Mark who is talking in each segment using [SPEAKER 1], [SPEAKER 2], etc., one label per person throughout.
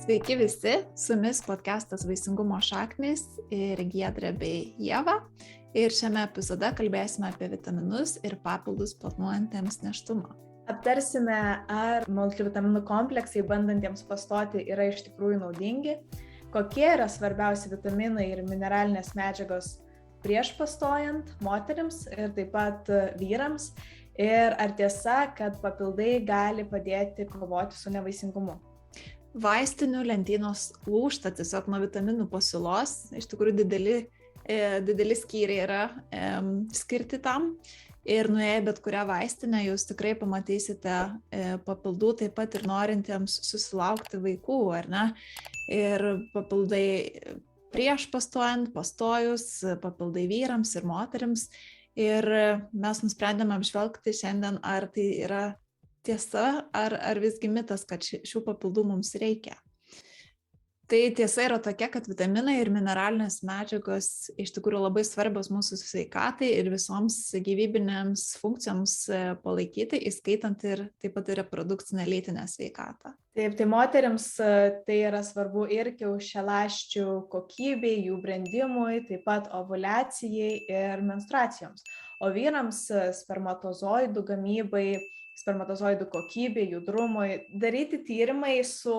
[SPEAKER 1] Sveiki visi, su jumis podcastas Vaisingumo šaknys ir Giedrė bei Ieva. Ir šiame epizode kalbėsime apie vitaminus ir papildus planuojantiems nėštumą.
[SPEAKER 2] Aptarsime, ar multivitaminų kompleksai bandantiems pastoti yra iš tikrųjų naudingi, kokie yra svarbiausi vitaminai ir mineralinės medžiagos prieš pastojant moterims ir taip pat vyrams, ir ar tiesa, kad papildai gali padėti kovoti su nevaisingumu.
[SPEAKER 1] Vaistinių lentynos lūžta tiesiog nuo vitaminų pasiūlos, iš tikrųjų dideli skyriai yra skirti tam. Ir nuėję bet kurią vaistinę, jūs tikrai pamatysite papildų taip pat ir norintiems susilaukti vaikų, ar ne? Ir papildai prieš pastojant, pastojus, papildai vyrams ir moterims. Ir mes nusprendėme apžvelgti šiandien, ar tai yra tiesa, ar visgi mitas, kad šių papildų mums reikia. Tai tiesa yra tokia, kad vitaminai ir mineralinės medžiagos iš tikrųjų labai svarbios mūsų sveikatai ir visoms gyvybinėms funkcijoms palaikyti, įskaitant ir taip pat ir reprodukcinę lytinę sveikatą.
[SPEAKER 2] Taip, tai moterims tai yra svarbu ir kiaušialąsčių kokybei, jų brendimui, taip pat ovuliacijai ir menstruacijoms. O vyrams spermatozoidų gamybai, spermatozoidų kokybė, judrumui, daryti tyrimai su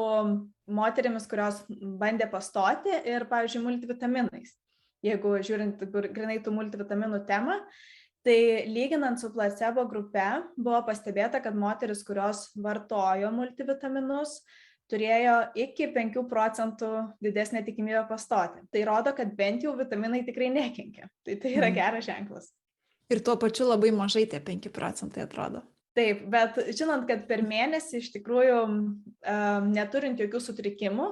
[SPEAKER 2] moterimis, kurios bandė pastoti ir, pavyzdžiui, multivitaminais. Jeigu žiūrint grinai tų multivitaminų temą, tai lyginant su placebo grupe buvo pastebėta, kad moteris, kurios vartojo multivitaminus, turėjo iki 5% didesnę tikimybę pastoti. Tai rodo, kad bent jau vitaminai tikrai nekenkia. Tai yra geras ženklas.
[SPEAKER 1] Ir tuo pačiu labai mažai tie 5% atrodo.
[SPEAKER 2] Taip, bet žinant, kad per mėnesį iš tikrųjų neturint jokių sutrikimų,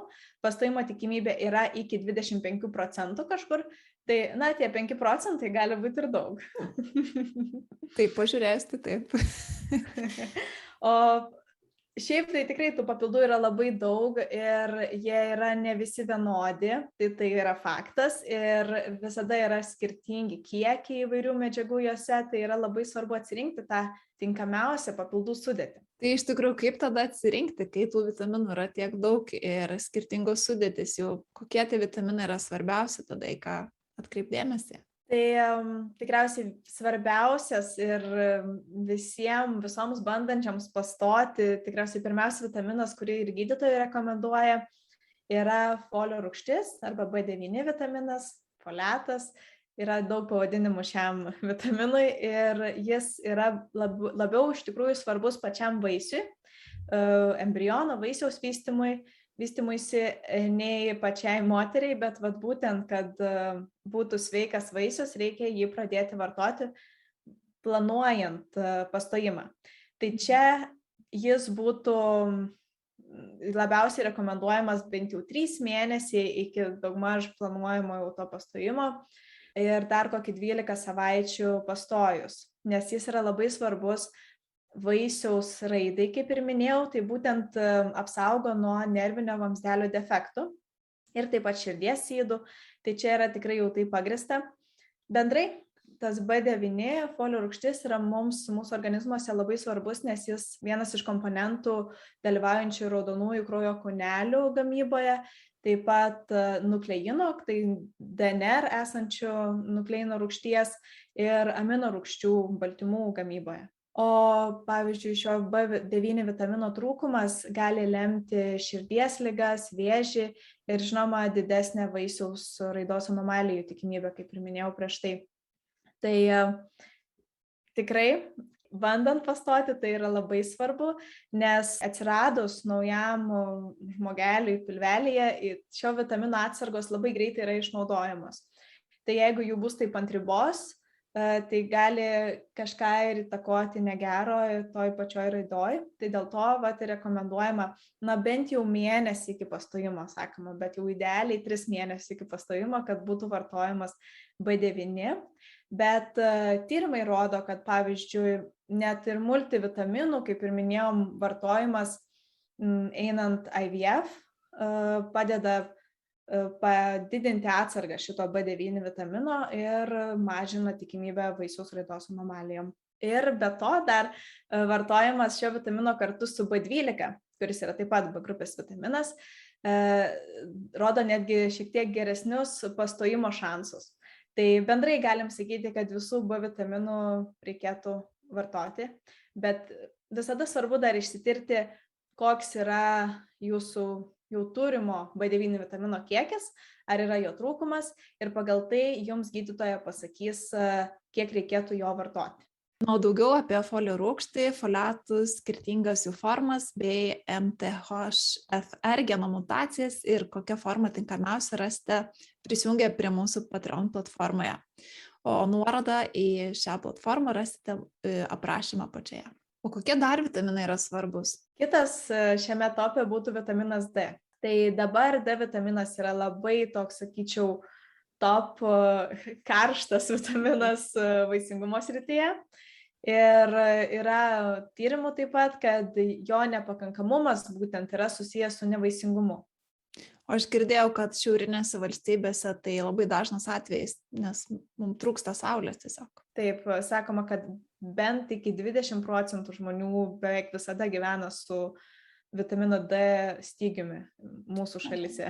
[SPEAKER 2] pastojimo tikimybė yra iki 25% kažkur, tai tie 5% gali būti ir daug.
[SPEAKER 1] Taip, pažiūrės, tai taip.
[SPEAKER 2] O šiaip tai tikrai tų papildų yra labai daug ir jie yra ne visi vienodi, tai yra faktas ir visada yra skirtingi kiekiai įvairių medžiagų juose, tai yra labai svarbu atsirinkti tą tinkamiausią papildų sudėtį.
[SPEAKER 1] Tai iš tikrųjų, kaip tada atsirinkti, kai tų vitaminų yra tiek daug ir skirtingos sudėtys, jau kokie tie vitaminai yra svarbiausi tada, į ką atkreipdėmėsi?
[SPEAKER 2] Tai tikriausiai svarbiausias ir visoms bandančiams pastoti, tikriausiai pirmiausia vitaminas, kurį ir gydytojai rekomenduoja, yra folio rūgštis arba B9 vitaminas, foliatas. Yra daug pavadinimų šiam vitaminui ir jis yra labiau iš tikrųjų svarbus pačiam vaisiui, embriono vaisiaus vystymuisi nei pačiai moteriai, bet būtent, kad būtų sveikas vaisius, reikia jį pradėti vartoti planuojant pastojimą. Tai čia jis būtų labiausiai rekomenduojamas bent jau 3 mėnesiai iki daugmaž planuojamo jau to pastojimo ir dar kokį 12 savaičių pastojus, nes jis yra labai svarbus vaisiaus raidai, kaip ir minėjau, tai būtent apsaugo nuo nervinio vamzdelio defektų ir taip pat širdies ydų, tai čia yra tikrai jau tai pagrįsta. Bendrai, tas B9 folio rūgštis yra mūsų organizmuose labai svarbus, nes jis vienas iš komponentų dalyvaujančių raudonųjų kraujo kūnelių gamyboje, taip pat nukleino, tai DNR esančių nukleino rūgšties ir amino rūgščių baltymų gamyboje. O pavyzdžiui, šio B9 vitamino trūkumas gali lemti širdies ligas, vėžį ir žinoma didesnę vaisiaus raidos anomalijų tikimybę, kaip ir minėjau prieš tai. Tai tikrai bandant pastoti tai yra labai svarbu, nes atsiradus naujam žmogeliui pilvelėje, šio vitamino atsargos labai greitai yra išnaudojamos. Tai jeigu jų bus taip ant ribos, tai gali kažką ir įtakoti negero toj pačioj raidoj. Tai dėl to rekomenduojama bent jau mėnesį iki pastojimo, sakoma, bet jau idealiai 3 mėnesius iki pastojimo, kad būtų vartojamas B9. Bet tyrimai rodo, kad pavyzdžiui, net ir multivitaminų, kaip ir minėjom, vartojimas einant IVF padeda padidinti atsargą šito B9 vitamino ir mažina tikimybę vaisiaus raidos anomalijom. Ir be to dar vartojimas šio vitamino kartu su B12, kuris yra taip pat B grupės vitaminas, rodo netgi šiek tiek geresnius pastojimo šansus. Tai bendrai galim sakyti, kad visų B vitaminų reikėtų vartoti, bet visada svarbu dar išsitirti, koks yra jūsų jau turimo B9 vitamino kiekis, ar yra jo trūkumas ir pagal tai jums gydytoja pasakys, kiek reikėtų jo vartoti.
[SPEAKER 1] O daugiau apie folio rūgštį, foliatus, skirtingas jų formas bei MTHFR geno mutacijas ir kokią formą tinkamiausia rasite prisijungę prie mūsų Patreon platformoje. O nuorodą į šią platformą rasite aprašymą apačioje. O kokie dar vitaminai yra svarbus?
[SPEAKER 2] Kitas šiame tope būtų vitaminas D. Tai dabar D vitaminas yra labai toks, sakyčiau, top karštas vitaminas vaisingumo srityje. Ir yra tyrimų taip pat, kad jo nepakankamumas būtent yra susijęs su nevaisingumu.
[SPEAKER 1] O aš girdėjau, kad šiaurinėse valstybėse tai labai dažnas atvejis, nes mums trūksta saulės tiesiog.
[SPEAKER 2] Taip, sakoma, kad bent iki 20% žmonių beveik visada gyvena su vitamino D stygiumi mūsų šalyse.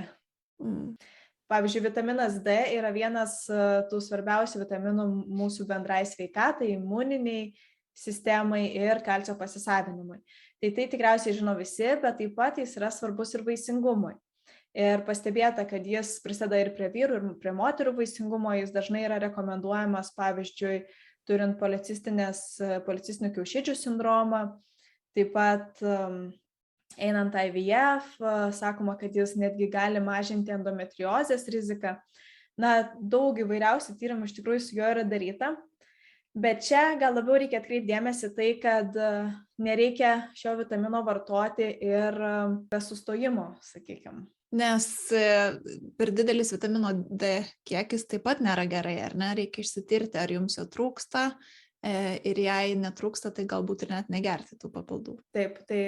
[SPEAKER 2] Pavyzdžiui, vitaminas D yra vienas tų svarbiausių vitaminų mūsų bendrai sveikatai, imuniniai sistemai ir kalcio pasisavinimui. Tai tikriausiai žino visi, bet taip pat jis yra svarbus ir vaisingumui. Ir pastebėta, kad jis prisideda ir prie vyrų, ir prie moterų vaisingumo, jis dažnai yra rekomenduojamas, pavyzdžiui, turint policistinių kiaušidžių sindromą, taip pat einant IVF, sakoma, kad jis netgi gali mažinti endometriozės riziką. Daug įvairiausių tyrimų iš tikrųjų su juo yra daryta, bet čia gal labiau reikia atkreipti dėmesį tai, kad nereikia šio vitamino vartoti ir be sustojimo, sakykime.
[SPEAKER 1] Nes per didelis vitamino D kiekis taip pat nėra gerai, ar ne? Reikia išsitirti, ar jums jo trūksta. Ir jei netrūksta, tai galbūt ir net negerti tų papildų.
[SPEAKER 2] Taip, tai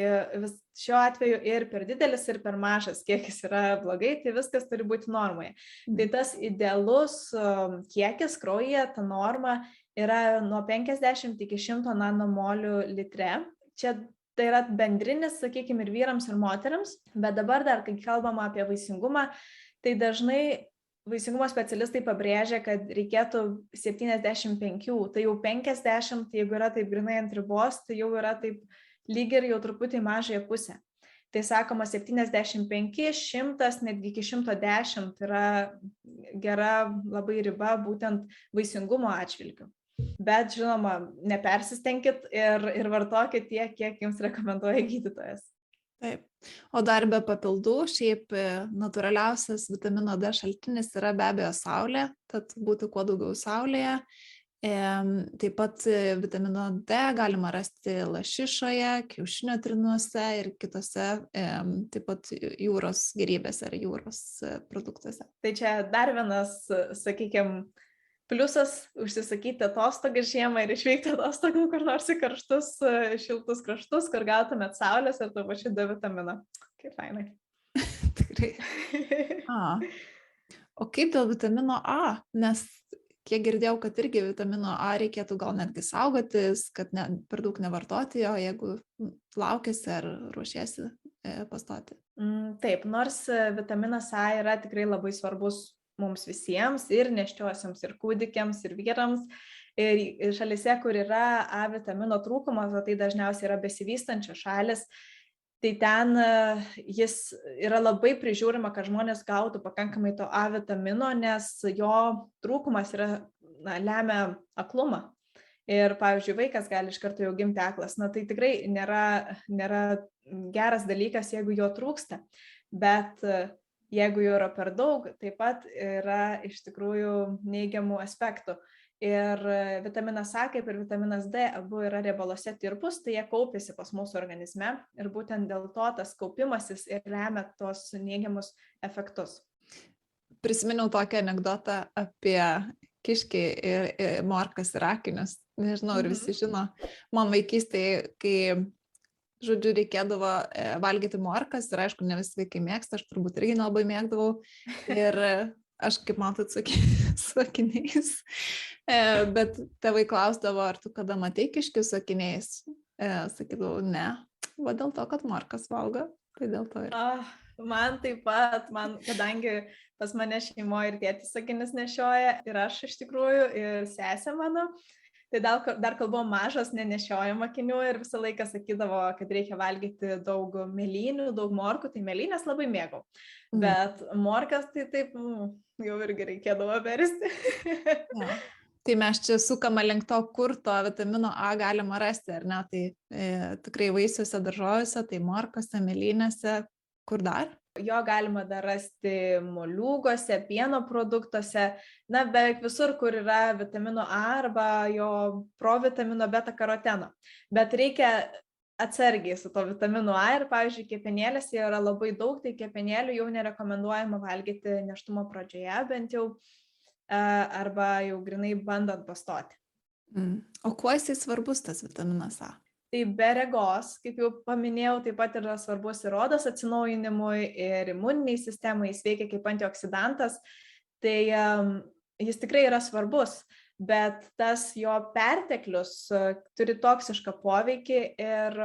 [SPEAKER 2] šiuo atveju ir per didelis, ir per mažas kiekis yra blogai, tai viskas turi būti normoje. Tai tas idealus kiekis kraujyje, ta norma yra nuo 50 iki 100 nanomolių litre. Čia tai yra bendrinis, sakykime, ir vyrams, ir moteriams, bet dabar dar, kai kalbama apie vaisingumą, tai dažnai vaisingumo specialistai pabrėžia, kad reikėtų 75, tai jau 50, jeigu yra taip grinai ant ribos, tai jau yra taip lyg ir jau truputį mažąją pusę. Tai sakoma 75, 100, netgi iki 110 yra gera labai riba būtent vaisingumo atžvilgiu. Bet žinoma, nepersistenkit ir vartokit tiek, kiek jums rekomenduoja gydytojas.
[SPEAKER 1] Taip. O dar be papildų, šiaip natūraliausias vitamino D šaltinis yra be abejo saulė, tad būti kuo daugiau saulėje. Taip pat vitamino D galima rasti lašišoje, kiaušinio trinuose ir kitose taip pat jūros gėrybėse ar jūros produktuose. Tai
[SPEAKER 2] čia dar vienas, sakykime, pliusas užsisakyti atostogą žiemą ir išvykti atostogų kur nors į karštus, šiltus kraštus, kur gautumėt saulės ir to pačiu D vitaminą. Kaip fainai.
[SPEAKER 1] Tikrai. O kaip dėl vitamino A? Nes kiek girdėjau, kad irgi vitamino A reikėtų gal netgi saugotis, kad per daug nevartoti jo, jeigu laukiasi ar ruošiesi pastoti.
[SPEAKER 2] Taip, nors vitaminas A yra tikrai labai svarbus mums visiems, ir nėščiosioms, ir kūdikiams, ir vyrams. Ir šalyse, kur yra A vitamino trūkumas, o tai dažniausiai yra besivystančios šalis, tai ten jis yra labai prižiūrima, kad žmonės gautų pakankamai to A vitamino, nes jo trūkumas lemia aklumą. Ir, pavyzdžiui, vaikas gali iš karto jau gimti aklas. Tai tikrai nėra geras dalykas, jeigu jo trūksta. Bet jeigu jų yra per daug, taip pat yra iš tikrųjų neigiamų aspektų. Ir vitaminas A, kaip ir vitaminas D, abu yra riebaluose tirpus, tai jie kaupiasi pas mūsų organizme ir būtent dėl to tas kaupimasis ir lemia tos neigiamus efektus.
[SPEAKER 1] Prisiminiau tokią anekdotą apie kiškį ir morkas ir akinius. Nežinau, ar visi žino. Man vaikystėje, kai žodžiu, reikėdavo valgyti morkas ir aišku, ne visi vaikai mėgsta, aš turbūt irgi nelabai mėgdavau ir aš kaip matot su akiniais, bet tėvai klausdavo, ar tu kada matei kiškių su akiniais, sakydavau, ne, va dėl to, kad morkas valgo, tai dėl to ir.
[SPEAKER 2] Man taip pat, kadangi pas mane šeimoje ir tėtis akinis nešioja, ir aš iš tikrųjų, ir sesė mano, tai dar kol buvo mažas, nenešiojom akinių ir visą laiką sakydavo, kad reikia valgyti daug mėlynių, daug morkų, tai mėlynės labai mėgau. Bet morkas tai taip, jau irgi reikėdavo versti.
[SPEAKER 1] Ja. Tai mes čia sukama link to, kur to vitamino A galima rasti, ar ne? Tai tikrai vaisiuose, daržovėse, tai morkose, mėlynėse, kur dar?
[SPEAKER 2] Jo galima dar rasti moliūguose, pieno produktuose, beveik visur, kur yra vitamino A arba jo provitamino beta karoteno. Bet reikia atsargiai su to vitaminu A ir, pavyzdžiui, kepenėlėse yra labai daug, tai kepenėlių jau nerekomenduojama valgyti nėštumo pradžioje, bent jau, arba jau grinai bandant pastoti.
[SPEAKER 1] O kuo jisai svarbus tas vitaminas A?
[SPEAKER 2] Tai be regos, kaip jau paminėjau, taip pat yra svarbus ir odos atsinaujinimui, ir imuniniai sistemai, jis veikia kaip antioksidantas, tai jis tikrai yra svarbus, bet tas jo perteklius turi toksišką poveikį ir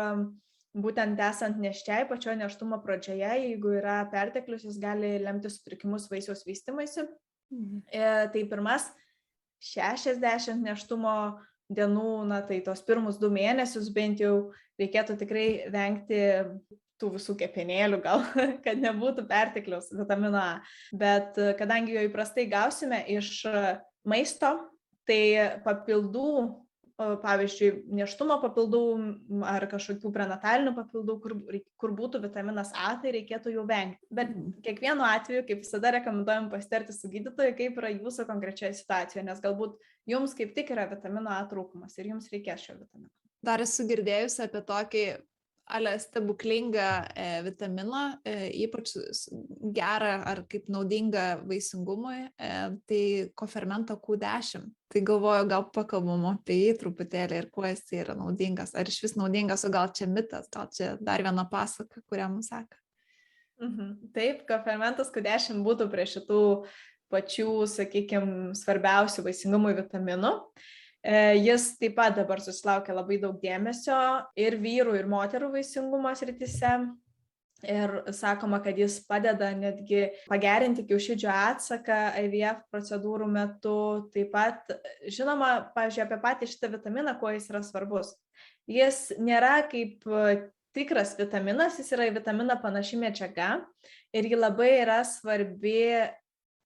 [SPEAKER 2] būtent esant nėščiai pačioje nėštumo pradžioje, jeigu yra perteklius, jis gali lemti sutrikimus vaisiaus vystymuisi. Tai pirmas 60 nėštumo dienų, tai tos pirmus 2 mėnesius bent jau reikėtų tikrai vengti tų visų kepenėlių gal, kad nebūtų pertekliaus vitamino A. Bet kadangi jo įprastai gausime iš maisto, tai papildų, pavyzdžiui, nėštumo papildų ar kažkokių prenatalinių papildų, kur būtų vitaminas A, tai reikėtų jau vengti. Bet kiekvienu atveju, kaip visada, rekomenduojam pasitarti su gydytoju, kaip yra jūsų konkrečioje situacijoje, nes galbūt jums kaip tik yra vitamino A trūkumas ir jums reikės šio vitamino.
[SPEAKER 1] Dar esu girdėjusi apie tokį stebuklingą vitaminą, ypač gerą ar kaip naudingą vaisingumui, tai kofermento Q10. Tai galvoju, gal pakalbam apie jį truputėlį ir kuo jis yra naudingas. Ar iš vis naudingas, o gal čia mitas, gal čia dar viena pasaka, kurią mums seka.
[SPEAKER 2] Taip, kofermentas Q10 būtų prie šitų pačių, sakykime, svarbiausių vaisingumui vitaminų. Jis taip pat dabar susilaukia labai daug dėmesio ir vyrų, ir moterų vaisingumo srityse. Ir sakoma, kad jis padeda netgi pagerinti kiaušidžių atsaką IVF procedūrų metu. Taip pat, žinoma, pavyzdžiui, apie patį šitą vitaminą, kuo jis yra svarbus. Jis nėra kaip tikras vitaminas, jis yra į vitaminą panaši medžiaga ir ji labai yra svarbi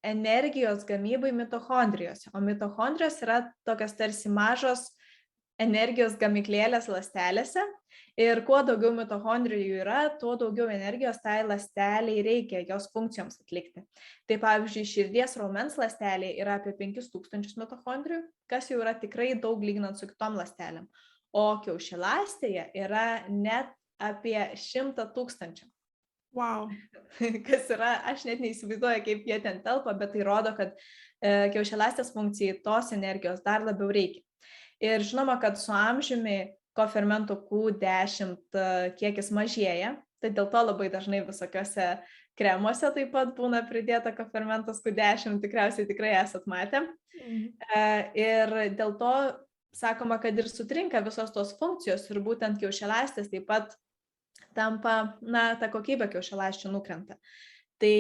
[SPEAKER 2] energijos gamybai mitochondrijose. O mitochondrijos yra tokios tarsi mažos energijos gamyklėlės ląstelėse. Ir kuo daugiau mitochondrijų yra, tuo daugiau energijos tai ląsteliai reikia jos funkcijoms atlikti. Tai pavyzdžiui, širdies raumens ląstelėje yra apie 5000 mitochondrijų, kas jau yra tikrai daug lyginant su kitom ląstelėm. O kiaušialąstėje yra net apie 100 000.
[SPEAKER 1] Wow.
[SPEAKER 2] Kas yra, aš net neįsivaizduoju, kaip jie ten telpa, bet tai rodo, kad kiaušialąstės funkcijai tos energijos dar labiau reikia. Ir žinoma, kad su amžiumi kofermento Q10 kiekis mažėja, tai dėl to labai dažnai visokiose kremuose taip pat būna pridėta kofermentas Q10, tikriausiai tikrai esat matę. Ir dėl to sakoma, kad ir sutrinka visos tos funkcijos ir būtent kiaušialąstės taip pat tampa, ta kokybė kiaušialąsčių nukrenta. Tai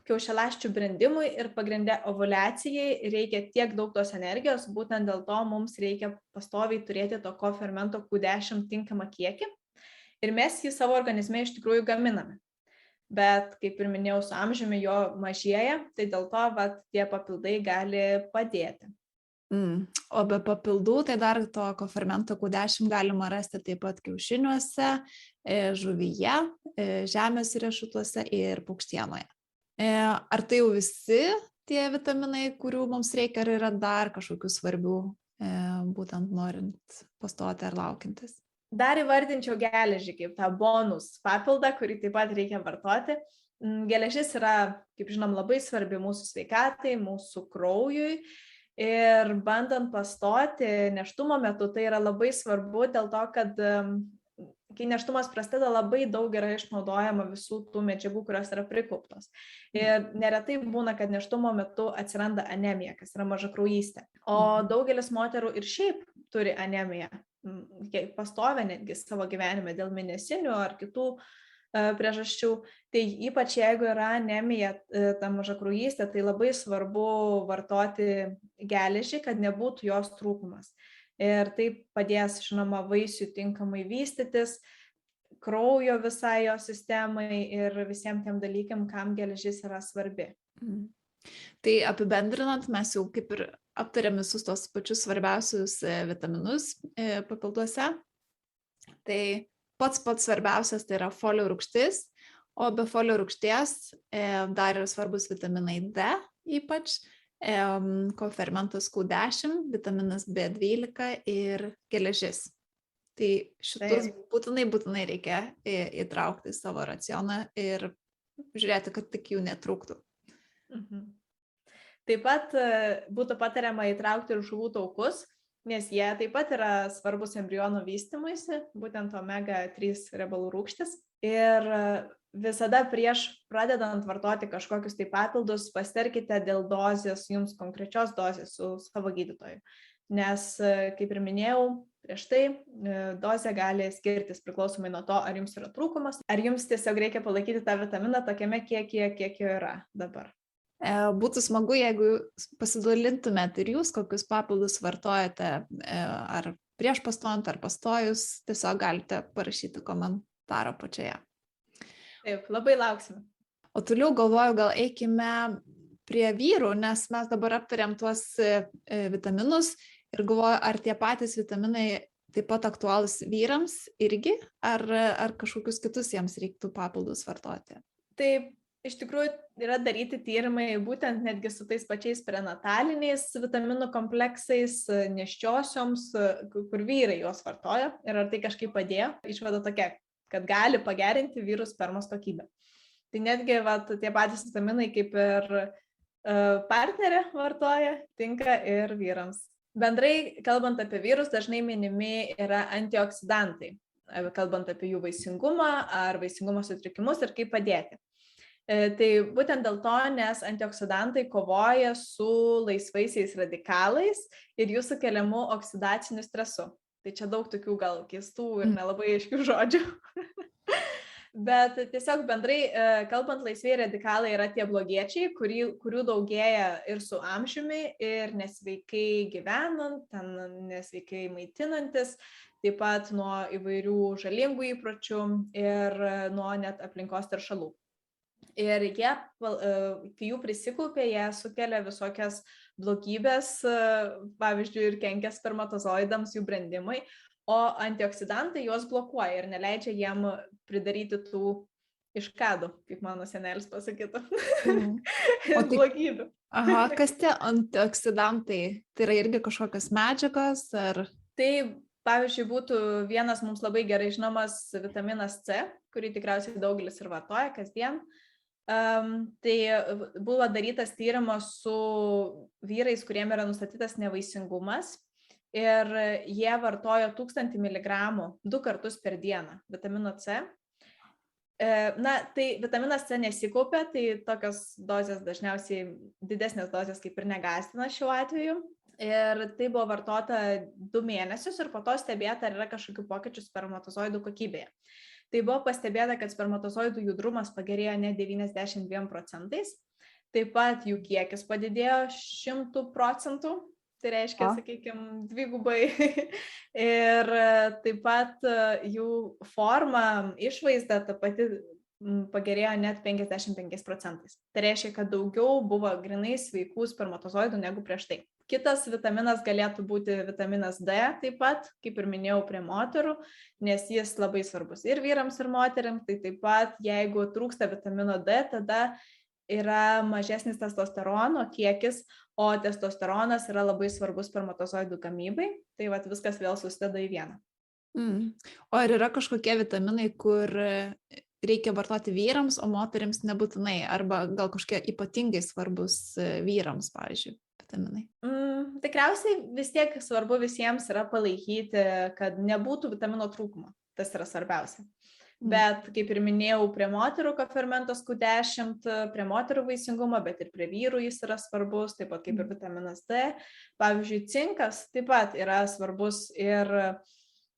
[SPEAKER 2] kiaušialąsčių brendimui ir pagrinde ovuliacijai reikia tiek daug tos energijos, būtent dėl to mums reikia pastoviai turėti to kofermento Q10 tinkamą kiekį ir mes jį savo organizme iš tikrųjų gaminame. Bet, kaip ir minėjau, su amžiumi jo mažėja, tai dėl to tie papildai gali padėti.
[SPEAKER 1] O be papildų, tai dar to kofermento Q10 galima rasti taip pat kiaušiniuose, žuvyje, žemės riešutuose ir paukštienoje. Ar tai jau visi tie vitaminai, kurių mums reikia, ar yra dar kažkokių svarbių, būtent norint pastoti ar laukintis?
[SPEAKER 2] Dar įvardinčiau geležį kaip tą bonus papildą, kurį taip pat reikia vartoti. Geležis yra, kaip žinom, labai svarbi mūsų sveikatai, mūsų kraujui. Ir bandant pastoti nėštumo metu, tai yra labai svarbu dėl to, kad kai nėštumas prasideda, labai daug yra išnaudojama visų tų medžiagų, kurios yra prikauptos. Ir neretai būna, kad nėštumo metu atsiranda anemija, kas yra mažakraujystė. O daugelis moterų ir šiaip turi anemiją. pastovę netgi savo gyvenime dėl mėnesinių ar kitų priežasčių. Tai ypač jeigu yra anemija, ta mažakraujystė, tai labai svarbu vartoti geležį, kad nebūtų jos trūkumas. Ir tai padės, žinoma, vaisiui tinkamai vystytis, kraujo visai jo sistemai ir visiems tiem dalykam, kam geležis yra svarbi.
[SPEAKER 1] Tai apibendrinant, mes jau kaip ir aptarėm visus tos pačius svarbiausius vitaminus papilduose. Tai pats svarbiausias tai yra folio rūgštis, o be folio rūgšties dar yra svarbus vitaminai D, ypač kofermentas Q10, vitaminas B12 ir geležis. Tai šitus būtinai reikia įtraukti į savo racioną ir žiūrėti, kad tik jų netrūktų.
[SPEAKER 2] Taip pat būtų patariama įtraukti ir žuvų taukus, nes jie taip pat yra svarbus embrionų vystymuisi, būtent omega-3 riebalų rūgštis. Ir visada prieš pradedant vartoti kažkokius tai papildus, pasitarkite dėl dozės, jums konkrečios dozės su savo gydytoju. Nes, kaip ir minėjau, prieš tai dozė gali skirtis priklausomai nuo to, ar jums yra trūkumas, ar jums tiesiog reikia palaikyti tą vitaminą tokiame kiekyje, kiek jo yra dabar.
[SPEAKER 1] Būtų smagu, jeigu pasidalintumėt ir jūs, kokius papildus vartojate, ar prieš pastojant, ar pastojus, tiesiog galite parašyti komentarą pačioje.
[SPEAKER 2] Taip, labai lauksime.
[SPEAKER 1] O toliau galvoju, gal eikime prie vyrų, nes mes dabar aptarėm tuos vitaminus ir galvoju, ar tie patys vitaminai taip pat aktualūs vyrams irgi, ar kažkokius kitus jiems reiktų papildus vartoti?
[SPEAKER 2] Taip. Iš tikrųjų yra daryti tyrimai būtent netgi su tais pačiais prenataliniais vitaminų kompleksais, nėščiosioms, kur vyrai juos vartoja ir ar tai kažkaip padėjo. Išvada tokia, kad gali pagerinti vyrų spermos kokybę. Tai netgi tie patys vitaminai kaip ir partnerė vartoja, tinka ir vyrams. Bendrai, kalbant apie vyrus, dažnai minimi yra antioksidantai, kalbant apie jų vaisingumą ar vaisingumo sutrikimus ir kaip padėti. Tai būtent dėl to, nes antioksidantai kovoja su laisvaisiais radikalais ir jų sukeliamu oksidaciniu stresu. Tai čia daug tokių gal keistų ir nelabai aiškių žodžių. Bet tiesiog bendrai, kalbant, laisvieji radikalai yra tie blogiečiai, kurių daugėja ir su amžiumi, ir nesveikai gyvenant, nesveikai maitinantis, taip pat nuo įvairių žalingų įpročių ir nuo net aplinkos teršalų. Ir jie, kai jų prisikaupia, jie sukelia visokias blogybės, pavyzdžiui, ir kenkia spermatozoidams jų brendimui, o antioksidantai juos blokuoja ir neleidžia jiem pridaryti tų iškadų, kaip mano senelis pasakytų, blogybių.
[SPEAKER 1] Aha, kas tie antioksidantai? Tai yra irgi kažkokios medžiagos? Ar...
[SPEAKER 2] Tai, pavyzdžiui, būtų vienas mums labai gerai žinomas vitaminas C, kurį tikriausiai daugelis ir vartoja kasdien. Tai buvo darytas tyrimas su vyrais, kuriem yra nustatytas nevaisingumas ir jie vartojo 1000 mg 2 kartus per dieną vitamino C. Tai vitaminas C nesikaupia, tai tokios dozės dažniausiai didesnės dozės kaip ir negąsdina šiuo atveju. Ir tai buvo vartota 2 mėnesius ir po to stebėta, ar yra kažkokių pokyčių spermatozoidų kokybėje. Tai buvo pastebėta, kad spermatozoidų judrumas pagerėjo net 92%, taip pat jų kiekis padidėjo 100%, tai reiškia, sakykime, dvigubai. Ir taip pat jų forma, išvaizda ta pati pagerėjo net 55%. Tai reiškia, kad daugiau buvo grinai sveikų spermatozoidų negu prieš tai. Kitas vitaminas galėtų būti vitaminas D, taip pat, kaip ir minėjau, prie moterų, nes jis labai svarbus ir vyrams, ir moteriams. Tai taip pat, jeigu trūksta vitamino D, tada yra mažesnis testosterono kiekis, o testosteronas yra labai svarbus spermatozoidų gamybai. Tai viskas vėl susideda į vieną.
[SPEAKER 1] O ar yra kažkokie vitaminai, kur reikia vartoti vyrams, o moterims nebūtinai, arba gal kažkokie ypatingai svarbus vyrams, pavyzdžiui, vitaminai?
[SPEAKER 2] Tikriausiai vis tiek svarbu visiems yra palaikyti, kad nebūtų vitamino trūkumo. Tas yra svarbiausia. Bet, kaip ir minėjau, prie moterų kofermentas Q10, prie moterų vaisingumo, bet ir prie vyrų jis yra svarbus, taip pat kaip ir vitaminas D. Pavyzdžiui, cinkas taip pat yra svarbus ir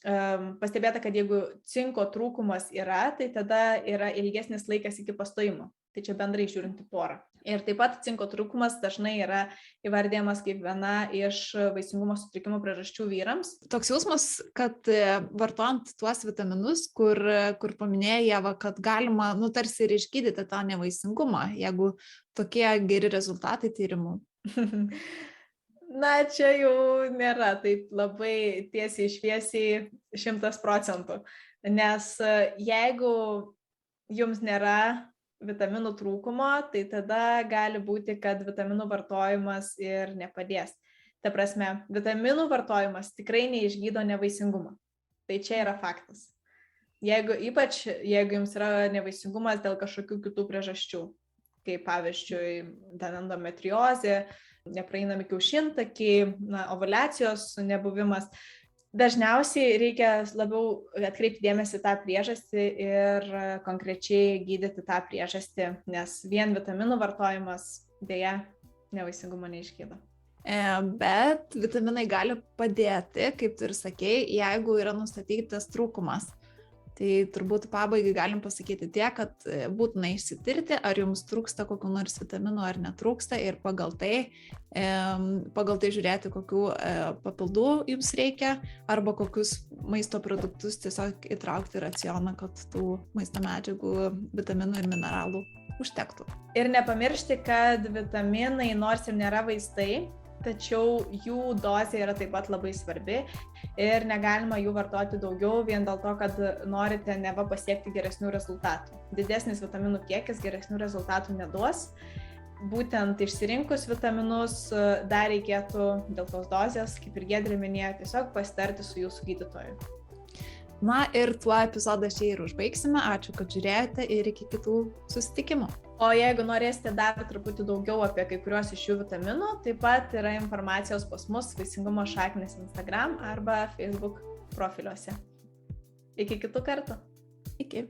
[SPEAKER 2] pastebėta, kad jeigu cinko trūkumas yra, tai tada yra ilgesnis laikas iki pastojimo. Tai čia bendrai žiūrint į porą. Ir taip pat cinko trūkumas dažnai yra įvardėjamas kaip viena iš vaisingumo sutrikimo priežasčių vyrams.
[SPEAKER 1] Toks jausmas, kad vartojant tuos vitaminus, kur paminėjo Ieva, kad galima, tarsi ir išgydyti tą nevaisingumą, jeigu tokie geri rezultatai tyrimų.
[SPEAKER 2] Na, čia jau nėra taip labai tiesiai šviesiai 100%, nes jeigu jums nėra vitaminų trūkumo, tai tada gali būti, kad vitaminų vartojimas ir nepadės. Ta prasme, vitaminų vartojimas tikrai neišgydo nevaisingumą. Tai čia yra faktas. Ypač jeigu jums yra nevaisingumas dėl kažkokių kitų priežasčių, kaip pavyzdžiui, endometriozė, nepraeinami kiaušintakiai, ovuliacijos nebuvimas. Dažniausiai reikia labiau atkreipti dėmesį tą priežastį ir konkrečiai gydyti tą priežastį, nes vien vitaminų vartojimas dėja nevaisingumo neišgydo.
[SPEAKER 1] Bet vitaminai gali padėti, kaip tu ir sakei, jeigu yra nustatytas trūkumas. Tai turbūt pabaigai galim pasakyti tiek, kad būtina išsitirti, ar jums trūksta kokių nors vitaminų ar netrūksta ir pagal tai žiūrėti, kokių papildų jums reikia arba kokius maisto produktus tiesiog įtraukti į racioną, kad tų maisto medžiagų, vitaminų ir mineralų užtektų.
[SPEAKER 2] Ir nepamiršti, kad vitaminai nors ir nėra vaistai, tačiau jų dozė yra taip pat labai svarbi ir negalima jų vartoti daugiau vien dėl to, kad norite neva pasiekti geresnių rezultatų. Didesnis vitaminų kiekis geresnių rezultatų neduos. Būtent išsirinkus vitaminus dar reikėtų dėl tos dozės, kaip ir Giedrė minėjo, tiesiog pasitarti su jūsų gydytoju.
[SPEAKER 1] Na ir tuo epizodą čia ir užbaigsime. Ačiū, kad žiūrėjote ir iki kitų susitikimų.
[SPEAKER 2] O jeigu norėsite dar truputį daugiau apie kai kuriuos iš šių vitaminų, taip pat yra informacijos pas mus Vaisingumo šaknys Instagram arba Facebook profiliuose. Iki kitų kartų.
[SPEAKER 1] Iki.